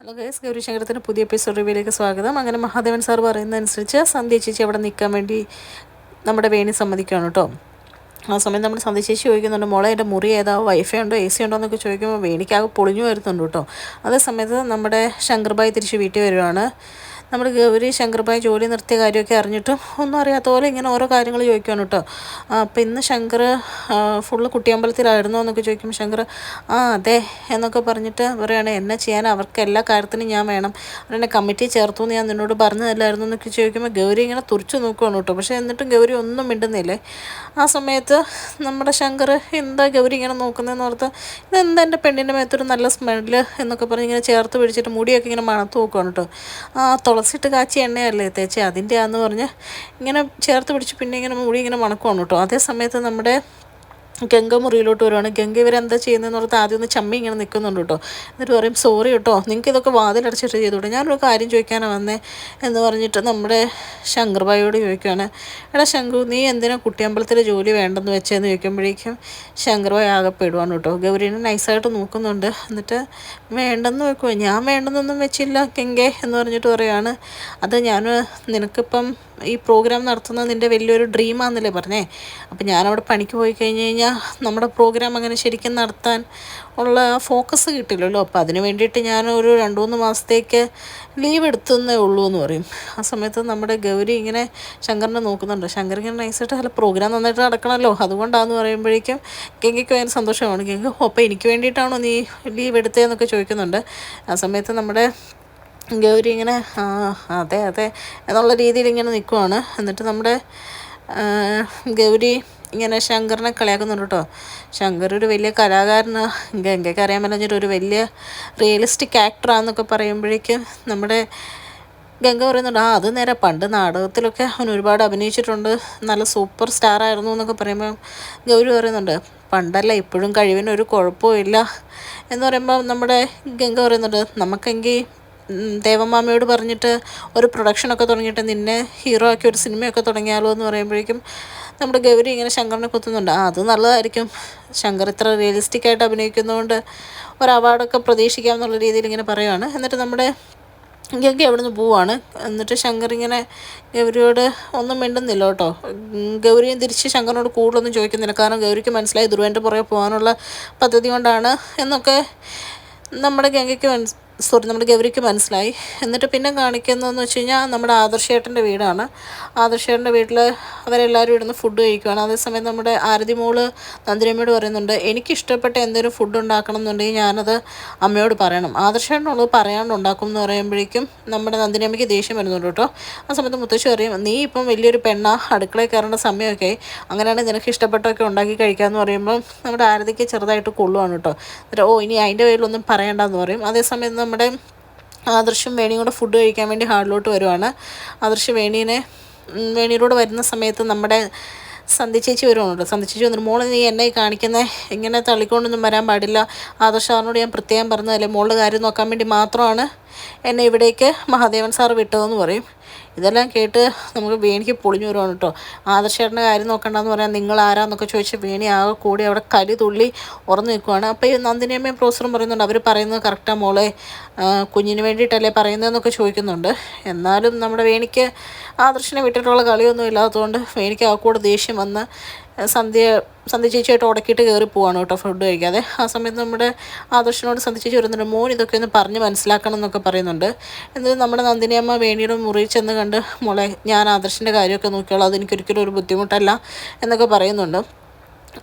Hello guys, Gauri ശങ്കരത്തിൻ്റെ പുതിയ episode റിവ്യൂയിലേക്ക് സ്വാഗതം. അങ്ങനെ മഹാദേവൻ സാർ പറയുന്നതനുസരിച്ച് സന്ധ്യ ചേച്ചി അവിടെ നിൽക്കാൻ വേണ്ടി നമ്മുടെ വേണി സമ്മതിക്കുകയാണ് കേട്ടോ. ആ സമയം നമ്മുടെ സന്ധ്യ ചേച്ചി ചോദിക്കുന്നുണ്ട്, മോളെ എൻ്റെ മുറി ഏതാ, വൈഫൈ ഉണ്ടോ, എ സി ഉണ്ടോ എന്നൊക്കെ ചോദിക്കുമ്പോൾ വേണിക്കാകെ പൊളിഞ്ഞു വരുന്നുണ്ട് കേട്ടോ. അതേ സമയത്ത് നമ്മുടെ ശങ്കർബായി തിരിച്ച് വീട്ടിൽ വരുവാണ്. നമ്മുടെ ഗൗരി ശങ്കർബായി ജോലി നിർത്തിയ കാര്യമൊക്കെ അറിഞ്ഞിട്ടും ഒന്നും അറിയാത്ത പോലെ ഇങ്ങനെ ഓരോ കാര്യങ്ങൾ ചോദിക്കുകയാണ് കേട്ടോ. അപ്പം ഇന്ന് ശങ്കർ ഫുള്ള് കുട്ടിയമ്പലത്തിലായിരുന്നോ എന്നൊക്കെ ചോദിക്കുമ്പോൾ ശങ്കർ അതെ എന്നൊക്കെ പറഞ്ഞിട്ട് പറയുകയാണ്, എന്നെ ചെയ്യാൻ അവർക്ക് എല്ലാ കാര്യത്തിനും ഞാൻ വേണം, അവരെന്നെ കമ്മിറ്റി ചേർത്തു എന്ന് ഞാൻ നിന്നോട് പറഞ്ഞതല്ലായിരുന്നു എന്നൊക്കെ ചോദിക്കുമ്പോൾ ഗൗരി ഇങ്ങനെ തുറച്ചു നോക്കുകയാണ് കേട്ടോ. പക്ഷേ എന്നിട്ടും ഗൗരി ഒന്നും മിണ്ടുന്നില്ലേ. ആ സമയത്ത് നമ്മുടെ ശങ്കർ എന്താ ഗൗരി ഇങ്ങനെ നോക്കുന്നതെന്ന് ഓർത്ത്, ഇതെന്താ എൻ്റെ പെണ്ണിൻ്റെ മേത്തൊരു നല്ല സ്മെല്ല് എന്നൊക്കെ പറഞ്ഞ് ഇങ്ങനെ ചേർത്ത് പിടിച്ചിട്ട് മുടിയൊക്കെ ഇങ്ങനെ മണത്ത് നോക്കുകയാണ് കേട്ടോ. തുളസിട്ട് കാച്ചിയ എണ്ണയല്ലേ തേച്ചേ, അതിൻ്റെ ആന്ന് പറഞ്ഞ് ഇങ്ങനെ ചേർത്ത് പിടിച്ച് പിന്നെ ഇങ്ങനെ മുടി ഇങ്ങനെ മണക്കുവാണ് കേട്ടോ. അതേ സമയത്ത് നമ്മുടെ ഗംഗ മുറിയിലോട്ട് വരുവാണ്. ഗംഗ ഇവരെന്താ ചെയ്യുന്നതെന്ന് ഓർത്ത് ആദ്യം ഒന്ന് ചമ്മി ഇങ്ങനെ നിൽക്കുന്നുണ്ട് കേട്ടോ. എന്നിട്ട് പറയും, സോറി കേട്ടോ, നിങ്ങൾക്ക് ഇതൊക്കെ വാതിലടച്ചിട്ട് ചെയ്തുകൂടെ, ഞാനൊരു കാര്യം ചോദിക്കാനാണ് വന്നേ എന്ന് പറഞ്ഞിട്ട് നമ്മുടെ ശങ്കർബായിയോട് ചോദിക്കുകയാണ്, എടാ ശങ്കു, നീ എന്തിനാ കുട്ടിയമ്പലത്തിലെ ജോലി വേണ്ടെന്ന് വെച്ചതെന്ന് ചോദിക്കുമ്പോഴേക്കും ശങ്കർബായി ആകെപ്പെടുവാണ് കേട്ടോ. ഗൗരീനെ നൈസായിട്ട് നോക്കുന്നുണ്ട്. എന്നിട്ട് വേണ്ടെന്ന് വെക്കുമോ, ഞാൻ വേണ്ടെന്നൊന്നും വെച്ചില്ല ഗംഗെ എന്ന് പറഞ്ഞിട്ട് പറയുകയാണ്, അത് ഞാൻ നിനക്കിപ്പം ഈ പ്രോഗ്രാം നടത്തുന്നത് നിൻ്റെ വലിയൊരു ഡ്രീമാണെന്നല്ലേ പറഞ്ഞേ, അപ്പം ഞാനവിടെ പണിക്ക് പോയി കഴിഞ്ഞ് കഴിഞ്ഞാൽ നമ്മുടെ പ്രോഗ്രാം അങ്ങനെ ശരിക്കും നടത്താൻ ഉള്ള ഫോക്കസ് കിട്ടില്ലല്ലോ. അപ്പോൾ അതിന് വേണ്ടിയിട്ട് ഞാനൊരു 2-3 മാസത്തേക്ക് ലീവ് എടുത്തതേ ഉള്ളൂ എന്ന് പറയും. ആ സമയത്ത് നമ്മുടെ ഗൗരി ഇങ്ങനെ ശങ്കറിനെ നോക്കുന്നുണ്ട്. ശങ്കർ ഇങ്ങനെ നൈസായിട്ട് അല്ല, പ്രോഗ്രാം നന്നായിട്ട് നടക്കണമല്ലോ അതുകൊണ്ടാണെന്ന് പറയുമ്പോഴേക്കും ഗംഗയ്ക്ക് ഭയങ്കര സന്തോഷമാണ്. ഗംഗ അപ്പോൾ എനിക്ക് വേണ്ടിയിട്ടാണോ നീ ലീവ് എടുത്തതെന്നൊക്കെ ചോദിക്കുന്നുണ്ട്. ആ സമയത്ത് നമ്മുടെ ഗൗരി ഇങ്ങനെ അതെ അതെ എന്നുള്ള രീതിയിൽ ഇങ്ങനെ നിൽക്കുവാണ്. എന്നിട്ട് നമ്മുടെ ഗൗരി ഇങ്ങനെ ശങ്കറിനെ കളിയാക്കുന്നുണ്ട് കേട്ടോ. ശങ്കർ ഒരു വലിയ കലാകാരനാണ്, ഗംഗയ്ക്ക് അറിയാൻ പറ്റിയിട്ട് ഒരു വലിയ റിയലിസ്റ്റിക് ആക്ടറാന്നൊക്കെ പറയുമ്പോഴേക്കും നമ്മുടെ ഗംഗ പറയുന്നുണ്ട്, അത് നേരെ പണ്ട് നാടകത്തിലൊക്കെ അവൻ ഒരുപാട് അഭിനയിച്ചിട്ടുണ്ട്, നല്ല സൂപ്പർ സ്റ്റാർ ആയിരുന്നു എന്നൊക്കെ പറയുമ്പോൾ ഗൗരി പറയുന്നുണ്ട്, പണ്ടല്ല ഇപ്പോഴും കഴിവിനൊരു കുഴപ്പമില്ല എന്ന് പറയുമ്പോൾ നമ്മുടെ ഗംഗ പറയുന്നുണ്ട്, നമുക്കെങ്കിൽ ദേവമാമയോട് പറഞ്ഞിട്ട് ഒരു പ്രൊഡക്ഷനൊക്കെ തുടങ്ങിയിട്ട് നിന്നെ ഹീറോ ആക്കി ഒരു സിനിമയൊക്കെ തുടങ്ങിയാലോ എന്ന് പറയുമ്പോഴേക്കും നമ്മുടെ ഗൗരി ഇങ്ങനെ ശങ്കറിനെ കുത്തുന്നുണ്ട്. അത് നല്ലതായിരിക്കും, ശങ്കർ ഇത്ര റിയലിസ്റ്റിക് ആയിട്ട് അഭിനയിക്കുന്നതുകൊണ്ട് ഒരു അവാർഡൊക്കെ പ്രതീക്ഷിക്കാമെന്നുള്ള രീതിയിൽ ഇങ്ങനെ പറയുവാണ്. എന്നിട്ട് നമ്മുടെ ഗംഗ അവിടെ നിന്ന് പോവാണ്. എന്നിട്ട് ശങ്കർ ഇങ്ങനെ ഗൗരിയോട് ഒന്നും മിണ്ടുന്നില്ല കേട്ടോ. ഗൗരിയും തിരിച്ച് ശങ്കറിനോട് കൂടുതലൊന്നും ചോദിക്കുന്നില്ല, കാരണം ഗൗരിക്ക് മനസ്സിലായി ധ്രുവൻ്റെ പുറകെ പോകാനുള്ള പദ്ധതി കൊണ്ടാണ് എന്നൊക്കെ നമ്മുടെ നമ്മുടെ ഗൗരിക്ക് മനസ്സിലായി. എന്നിട്ട് പിന്നെ കാണിക്കുന്നതെന്ന് വെച്ച് കഴിഞ്ഞാൽ നമ്മുടെ ആദർശേട്ടൻ്റെ വീടാണ്. ആദർശേട്ടൻ്റെ വീട്ടിൽ അവരെല്ലാവരും ഇരുന്ന് ഫുഡ് കഴിക്കുകയാണ്. അതേസമയം നമ്മുടെ ആരതി മോള് നന്ദിനിയമ്മയോട് പറയുന്നുണ്ട്, എനിക്കിഷ്ടപ്പെട്ട എന്തെങ്കിലും ഫുഡ് ഉണ്ടാക്കണം എന്നുണ്ടെങ്കിൽ ഞാനത് അമ്മയോട് പറയണം, ആദർശേട്ടനുള്ളത് പറയാണ്ട് ഉണ്ടാക്കും എന്ന് പറയുമ്പോഴേക്കും നമ്മുടെ നന്ദിനിയമ്മയ്ക്ക് ദേഷ്യം വരുന്നുണ്ട് കേട്ടോ. ആ സമയത്ത് മുത്തശ്ശി പറയും, നീ ഇപ്പം വലിയൊരു പെണ്ണാ, അടുക്കളയിൽ കയറേണ്ട സമയമൊക്കെ അങ്ങനെയാണെങ്കിൽ നിനക്ക് ഇഷ്ടപ്പെട്ടൊക്കെ ഉണ്ടാക്കി കഴിക്കാമെന്ന് പറയുമ്പോൾ നമ്മുടെ ആരതിക്ക് ചെറുതായിട്ട് കൊള്ളുവാണ് കേട്ടോ. എന്നിട്ട് ഇനി അതിൻ്റെ പേരിലൊന്നും പറയണ്ടെന്ന് പറയും. അതേസമയം നമ്മുടെ ആദർശും വേണിയും കൂടെ ഫുഡ് കഴിക്കാൻ വേണ്ടി ഹാളിലോട്ട് വരുവാണ്. ആദർശ് വേണിയിലൂടെ വരുന്ന സമയത്ത് നമ്മുടെ സന്ധ്യ ചേച്ചി വരുവാണ്. സന്ധ്യ ചേച്ചി വന്നിട്ട്, മോള് നീ എന്നെ കാണിക്കുന്നത് ഇങ്ങനെ തള്ളിക്കൊണ്ടൊന്നും വരാൻ പാടില്ല, ആദർശ് സാറിനോട് ഞാൻ പ്രത്യേകം പറഞ്ഞതല്ലേ, മോളുടെ കാര്യം നോക്കാൻ വേണ്ടി മാത്രമാണ് എന്നെ ഇവിടേക്ക് മഹാദേവൻ സാർ വിട്ടതെന്ന് പറയും. ഇതെല്ലാം കേട്ട് നമുക്ക് വേണിക്ക് പൊളിഞ്ഞു വരുവാണ് കേട്ടോ. ആദർശേട്ടൻ്റെ കാര്യം നോക്കണ്ടെന്ന് പറയാൻ നിങ്ങൾ ആരാന്നൊക്കെ ചോദിച്ച് വേണി ആകെ കൂടി അവിടെ കലി തുള്ളി ഉറന്നു നിൽക്കുവാണ്. അപ്പോൾ ഈ നന്ദിനിയമ്മയും പ്രൊഫസറും പറയുന്നുണ്ട്, അവർ പറയുന്നത് കറക്റ്റാണ് മോളെ, കുഞ്ഞിന് വേണ്ടിയിട്ടല്ലേ പറയുന്നതെന്നൊക്കെ ചോദിക്കുന്നുണ്ട്. എന്നാലും നമ്മുടെ വേണിക്ക് ആദർശിനെ വിട്ടിട്ടുള്ള കളിയൊന്നും ഇല്ലാത്തതുകൊണ്ട് വേണിക്ക് ആ കൂടെ ദേഷ്യം വന്ന് സന്ധ്യ ചേച്ചിയായിട്ട് ഉടക്കിയിട്ട് കയറി പോവാണ് കേട്ടോ ഫുഡ് കഴിക്കാതെ. ആ സമയത്ത് നമ്മുടെ ആദർശനോട് സന്ധ്യ ചേച്ചി വരുന്നുണ്ട്, മോൻ ഇതൊക്കെ ഒന്ന് പറഞ്ഞ് മനസ്സിലാക്കണം എന്നൊക്കെ പറയുന്നുണ്ട്. എന്നിട്ട് നമ്മുടെ നന്ദിനിയമ്മ വേണിയുടെ മുറിയിൽ ചെന്ന് കണ്ട്, മോളെ ഞാൻ ആദർശിൻ്റെ കാര്യമൊക്കെ നോക്കിയോളാം, അതെനിക്കൊരിക്കലും ഒരു ബുദ്ധിമുട്ടല്ല എന്നൊക്കെ പറയുന്നുണ്ട്.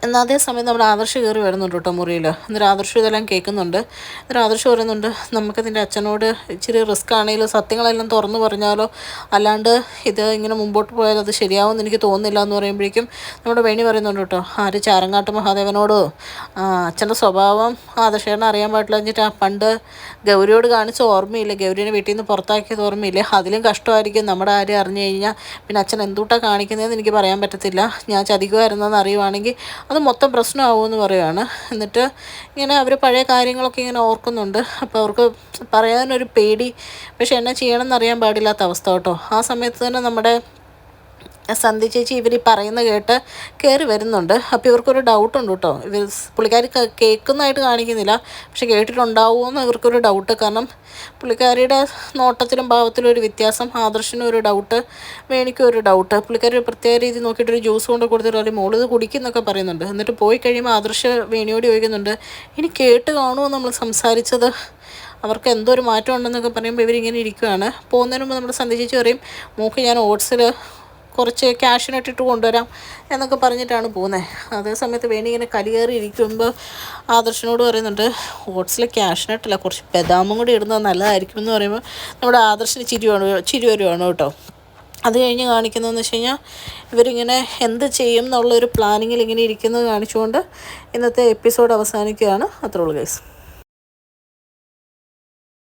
എന്നാൽ അതേസമയം നമ്മുടെ ആദർശ് കയറി വരുന്നുണ്ട് കേട്ടോ മുറിയിൽ. എന്നിട്ട് ആദർശ് ഇതെല്ലാം കേൾക്കുന്നുണ്ട്. എന്നിട്ട് ആദർശ് പറയുന്നുണ്ട്, നമുക്ക് നിൻ്റെ അച്ഛനോട് ഇച്ചിരി റിസ്ക് ആണെങ്കിലും സത്യങ്ങളെല്ലാം തുറന്നു പറഞ്ഞാലോ, അല്ലാണ്ട് ഇത് ഇങ്ങനെ മുമ്പോട്ട് പോയാൽ അത് ശരിയാവുമെന്ന് എനിക്ക് തോന്നുന്നില്ല എന്ന് പറയുമ്പോഴേക്കും നമ്മുടെ വേണി പറയുന്നുണ്ട് കേട്ടോ, ആര് ചാരങ്ങാട്ട് മഹാദേവനോടോ അച്ഛൻ്റെ സ്വഭാവം ആദർശേട്ടനെ അറിയാൻ പാടില്ല എന്നിട്ട് പണ്ട് ഗൗരിയോട് കാണിച്ച ഓർമ്മയില്ലേ, ഗൗരീനെ വീട്ടിൽ നിന്ന് പുറത്താക്കിയത് ഓർമ്മയില്ലേ, അതിലും കഷ്ടമായിരിക്കും നമ്മുടെ ആരും അറിഞ്ഞു കഴിഞ്ഞാൽ പിന്നെ അച്ഛൻ എന്തുട്ടാ കാണിക്കുന്നതെന്ന് എനിക്ക് പറയാൻ പറ്റത്തില്ല, ഞാൻ ചതിക്കുമായിരുന്നെന്ന് അറിയുവാണെങ്കിൽ അത് മൊത്തം പ്രശ്നമാവുമെന്ന് പറയുകയാണ്. എന്നിട്ട് ഇങ്ങനെ അവർ പഴയ കാര്യങ്ങളൊക്കെ ഇങ്ങനെ ഓർക്കുന്നുണ്ട്. അപ്പോൾ അവർക്ക് പറയാനൊരു പേടി, പക്ഷെ എന്നാ ചെയ്യണമെന്ന് അറിയാൻ പാടില്ലാത്ത അവസ്ഥ കേട്ടോ. ആ സമയത്ത് തന്നെ നമ്മുടെ സന്ധ്യ ചേച്ചി ഇവർ പറയുന്ന കേട്ട് കയറി വരുന്നുണ്ട്. അപ്പോൾ ഇവർക്കൊരു ഡൗട്ടുണ്ട് കേട്ടോ. പുള്ളിക്കാരി കേൾക്കുന്നതായിട്ട് കാണിക്കുന്നില്ല, പക്ഷെ കേട്ടിട്ടുണ്ടാവുമോ എന്ന് ഇവർക്കൊരു ഡൗട്ട്. കാരണം പുള്ളിക്കാരിയുടെ നോട്ടത്തിലും ഭാവത്തിലും ഒരു വ്യത്യാസം, ആദർശിനും ഒരു ഡൗട്ട്, വേണിക്കും ഒരു ഡൗട്ട്. പുള്ളിക്കാരി ഒരു പ്രത്യേക രീതി നോക്കിയിട്ടൊരു ജ്യൂസ് കൊണ്ട് കൊടുത്തിട്ട് പറയും മോളിത് കുടിക്കുന്നൊക്കെ പറയുന്നുണ്ട്. എന്നിട്ട് പോയി കഴിയുമ്പോൾ ആദർശ് വേണിയോട് ചോദിക്കുന്നുണ്ട് ഇനി കേട്ട് കാണുമോ നമ്മൾ സംസാരിച്ചത്, അവർക്ക് എന്തോ ഒരു മാറ്റം ഉണ്ടെന്നൊക്കെ പറയുമ്പോൾ ഇവരിങ്ങനെ ഇരിക്കുകയാണ്. പോകുന്നതിന് മുമ്പ് നമ്മുടെ സന്ധ്യ ചേച്ചി പറയും മോക്ക് ഞാൻ ഓട്സിൽ കുറച്ച് ക്യാഷിനിട്ടിട്ട് കൊണ്ടുവരാം എന്നൊക്കെ പറഞ്ഞിട്ടാണ് പോകുന്നത്. അതേ സമയത്ത് വേണി ഇങ്ങനെ കലിയേറി ഇരിക്കുമ്പോൾ ആദർശനോട് പറയുന്നുണ്ട് ഓട്സിൽ ക്യാഷിനിട്ടില്ല, കുറച്ച് ബദാമും കൂടി ഇടുന്നത് നല്ലതായിരിക്കും എന്ന് പറയുമ്പോൾ നമ്മുടെ ആദർശന് ചിരി വരുവാണ് കേട്ടോ. അത് കഴിഞ്ഞ് കാണിക്കുന്നതെന്ന് വെച്ച് കഴിഞ്ഞാൽ ഇവരിങ്ങനെ എന്ത് ചെയ്യും എന്നുള്ളൊരു പ്ലാനിങ്ങിൽ ഇങ്ങനെ ഇരിക്കുന്നത് കാണിച്ചുകൊണ്ട് ഇന്നത്തെ എപ്പിസോഡ് അവസാനിക്കുകയാണ്. അത്രേ ഉള്ളൂ ഗൈസ്.